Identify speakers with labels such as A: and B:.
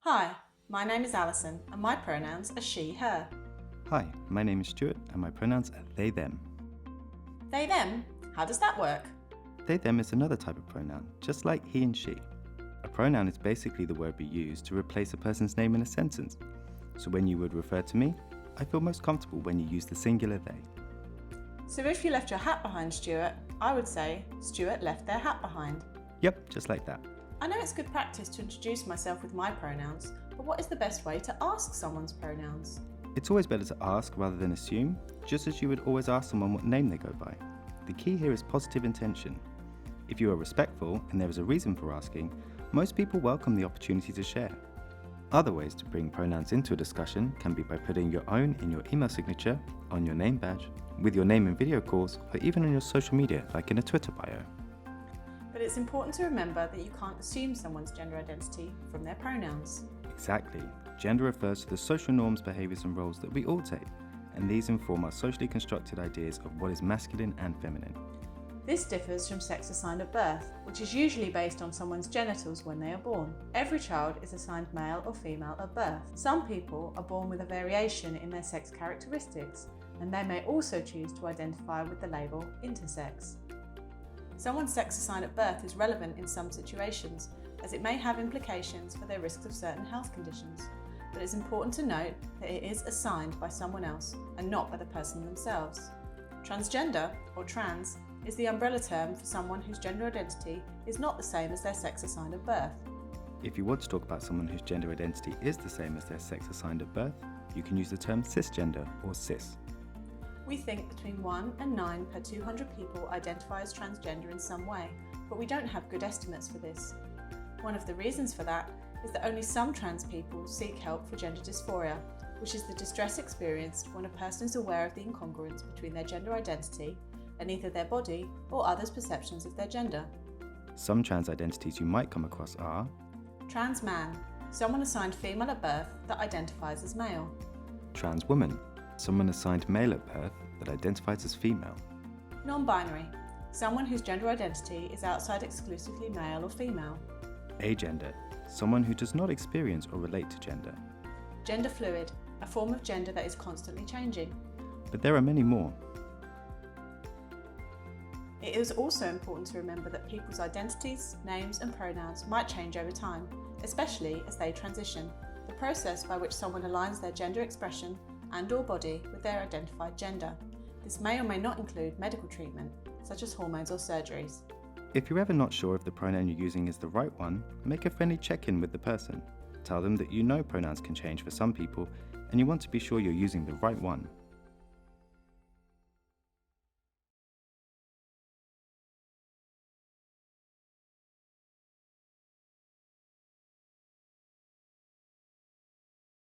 A: Hi, my name is Alison and my pronouns are she, her.
B: Hi, my name is Stuart and my pronouns are they, them.
A: They, them? How does that work?
B: They, them is another type of pronoun, just like he and she. A pronoun is basically the word we use to replace a person's name in a sentence. So when you would refer to me, I feel most comfortable when you use the singular they.
A: So if you left your hat behind, Stuart, I would say Stuart left their hat behind.
B: Yep, just like that.
A: I know it's good practice to introduce myself with my pronouns, but what is the best way to ask someone's pronouns?
B: It's always better to ask rather than assume, just as you would always ask someone what name they go by. The key here is positive intention. If you are respectful and there is a reason for asking, most people welcome the opportunity to share. Other ways to bring pronouns into a discussion can be by putting your own in your email signature, on your name badge, with your name in video calls, or even on your social media like in a Twitter bio.
A: But it's important to remember that you can't assume someone's gender identity from their pronouns.
B: Exactly. Gender refers to the social norms, behaviours and roles that we all take, and these inform our socially constructed ideas of what is masculine and feminine.
A: This differs from sex assigned at birth, which is usually based on someone's genitals when they are born. Every child is assigned male or female at birth. Some people are born with a variation in their sex characteristics, and they may also choose to identify with the label intersex. Someone's sex assigned at birth is relevant in some situations, as it may have implications for their risks of certain health conditions. But it's important to note that it is assigned by someone else and not by the person themselves. Transgender, or trans, is the umbrella term for someone whose gender identity is not the same as their sex assigned at birth.
B: If you want to talk about someone whose gender identity is the same as their sex assigned at birth, you can use the term cisgender or cis.
A: We think between 1 and 9 per 200 people identify as transgender in some way, but we don't have good estimates for this. One of the reasons for that is that only some trans people seek help for gender dysphoria, which is the distress experienced when a person is aware of the incongruence between their gender identity and either their body or others' perceptions of their gender.
B: Some trans identities you might come across are
A: Trans man, someone assigned female at birth that identifies as male.
B: trans woman, someone assigned male at birth that identifies as female.
A: Non-binary, someone whose gender identity is outside exclusively male or female.
B: Agender, someone who does not experience or relate to gender.
A: Gender fluid, a form of gender that is constantly changing.
B: But there are many more.
A: It is also important to remember that people's identities, names and pronouns might change over time, especially as they transition, the process by which someone aligns their gender expression and/or body with their identified gender. This may or may not include medical treatment, such as hormones or surgeries.
B: If you're ever not sure if the pronoun you're using is the right one, make a friendly check-in with the person. Tell them that you know pronouns can change for some people and you want to be sure you're using the right one.